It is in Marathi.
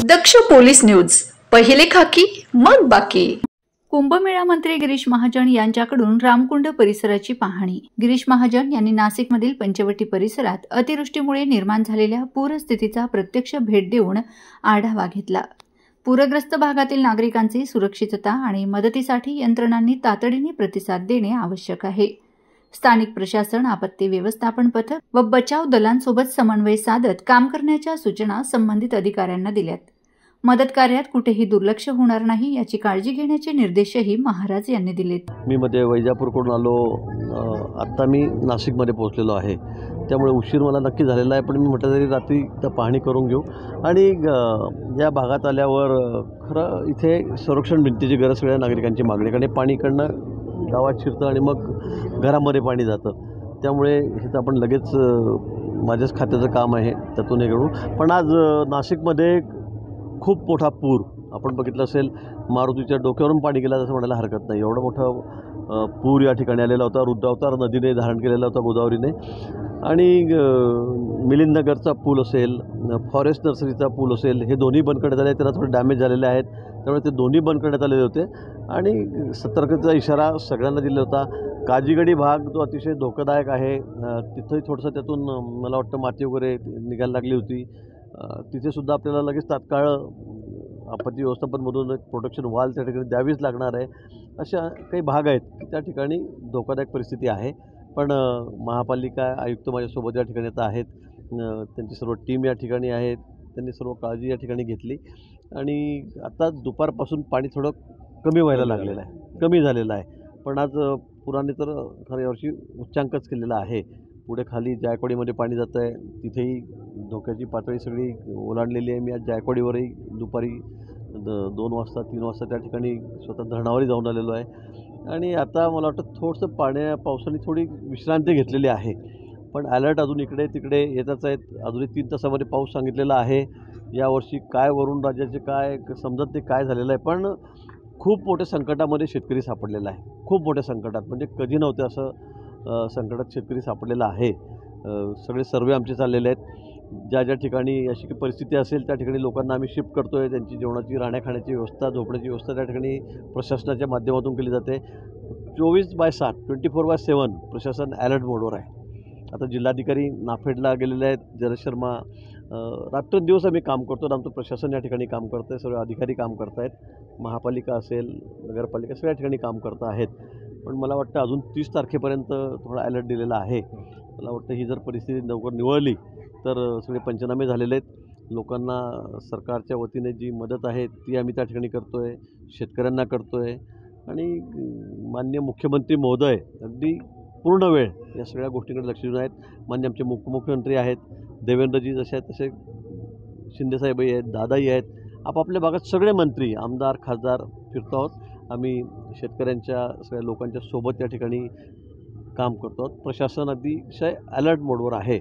दक्ष पोलीस न्यूज, पहिले खाकी मग बाकी। कुंभमेळा मंत्री गिरीश महाजन यांच्याकडून रामकुंड परिसराची पाहणी। गिरीश महाजन यांनी नाशिकमधील पंचवटी परिसरात अतिवृष्टीमुळे निर्माण झालेल्या पूरस्थितीचा प्रत्यक्ष भेट देऊन आढावा घेतला। पूरग्रस्त भागातील नागरिकांची सुरक्षितता आणि मदतीसाठी यंत्रणांनी तातडीने प्रतिसाद देणे आवश्यक आहे। स्थानिक प्रशासन, आपत्ती व्यवस्थापन पथक व बचाव दलांसोबत समन्वय साधत काम करण्याच्या सूचना संबंधित अधिकाऱ्यांना दिल्यात। मदत कार्यात कुठेही दुर्लक्ष होणार नाही याची काळजी घेण्याचे निर्देशही महाराज यांनी दिलेत। मी मध्ये वैजापूरकडून आलो, आता मी नाशिकमध्ये पोहोचलेलो आहे, त्यामुळे उशीर मला नक्की झालेला आहे। पण मी म्हटलं तरी रात्री तर पाहणी करून घेऊ आणि या भागात आल्यावर खरं इथे संरक्षण भिंतीची गरज सगळ्या नागरिकांची मागणी, कारण पाणी इकडनं गावात शिरतं आणि मग घरामध्ये पाणी जातं, त्यामुळे हे तर आपण लगेच माझ्याच खात्याचं काम आहे त्यातून हे करू। पण आज नाशिकमध्ये खूप मोठा पूर आपण बघितलं असेल, मारुतीच्या डोक्यावरून पाणी गेलं असं म्हणायला हरकत नाही। एवढा मोठा पूर या ठिकाणी आलेला होता। रुद्रावतार नदीने धारण केलेला होता, गोदावरीने, आणि मिलिंदनगरचा पूल असेल, फॉरेस्ट नर्सरीचा पूल असेल, हे दोन्ही बंद करण्यात आले। त्यांना थोडे डॅमेज झालेले आहेत, त्यामुळे ते दोन्ही बंद करण्यात आलेले होते आणि सतर्कतेचा इशारा सगळ्यांना दिला होता। काजीगडी भाग जो अतिशय धोकादायक आहे, तिथंही थोडंसं त्यातून मला वाटतं माती वगैरे निघायला लागली होती। तिथेसुद्धा आपल्याला लगेच तात्काळ आपत्ती व्यवस्थापनमधून एक प्रोटेक्शन वॉल त्या ठिकाणी द्यावीच लागणार आहे। अशा काही भाग आहेत की त्या ठिकाणी धोकादायक परिस्थिती आहे। पण महापालिका आयुक्त माझ्यासोबत या ठिकाणी आता आहेत, त्यांची सर्व टीम या ठिकाणी आहेत, त्यांनी सर्व काळजी या ठिकाणी घेतली आणि आता दुपारपासून पाणी थोडं कमी व्हायला लागलेलं आहे, कमी झालेलं आहे। पण आज पुराने तर खरं यावर्षी उच्चांकच केलेला आहे। पुढे खाली जायकवाडीमध्ये पाणी जातं आहे, तिथेही धोक्याची पातळी सगळी ओलांडलेली आहे। मी आज जायकवाडीवरही दुपारी 2 वाजता 3 वाजता त्या ठिकाणी स्वतः धरणावरही जाऊन आलेलो आहे आणि आता मला वाटतं थोडंसं पावसाने थोडी विश्रांती घेतलेली आहे। पण अलर्ट अजून इकडे तिकडे येतच आहेत। अजूनही 3 तासामध्ये पाऊस सांगितलेला आहे। यावर्षी काय वरून राज्याचे काय समजत नाही काय झालेलं आहे, पण खूप मोठ्या संकटामध्ये शेतकरी सापडलेला आहे, खूप मोठ्या संकटात, म्हणजे कधी नव्हते असं संकटात शेतकरी सापडलेला आहे। सगळे सर्वे आमचे चाललेले आहेत, ज्या ज्या ठिकाणी अशी काही परिस्थिती असेल त्या ठिकाणी लोकांना आम्ही शिफ्ट करतो आहे। त्यांची जेवणाची, राहण्याखाण्याची व्यवस्था, झोपण्याची व्यवस्था त्या ठिकाणी प्रशासनाच्या माध्यमातून केली जाते। 24/7 24/7 प्रशासन अलर्ट मोडवर आहे। आता जिल्हाधिकारी नाफेडला गेलेले आहेत, जयेश शर्मा, रात्रंदिवस आम्ही काम करतो, आमचं प्रशासन या ठिकाणी काम करतं आहे, सर्व अधिकारी काम करत आहेत, महापालिका असेल, नगरपालिका सगळ्या ठिकाणी काम करत आहेत। पण मला वाटतं अजून 30 तारखेपर्यंत थोडा अलर्ट दिलेला आहे। मला वाटतं ही जर परिस्थिती लवकर निवळली तर सगळे पंचनामे झालेले आहेत। लोकांना सरकारच्या वतीने जी मदत आहे ती आम्ही त्या ठिकाणी करतो आहे, शेतकऱ्यांना करतो आहे आणि माननीय मुख्यमंत्री महोदय अगदी पूर्ण वेळ या सगळ्या गोष्टींकडे लक्ष देऊन आहेत। माननीय आमचे मुख्यमंत्री आहेत, देवेंद्रजी जसे आहेत तसे शिंदेसाहेबही आहेत, दादाही आहेत, आपापल्या भागात सगळे मंत्री, आमदार, खासदार फिरतो आहोत। आम्ही शेतकऱ्यांच्या सगळ्या लोकांच्या सोबत या ठिकाणी काम करतो आहोत। प्रशासन अतिशय अलर्ट मोडवर आहे।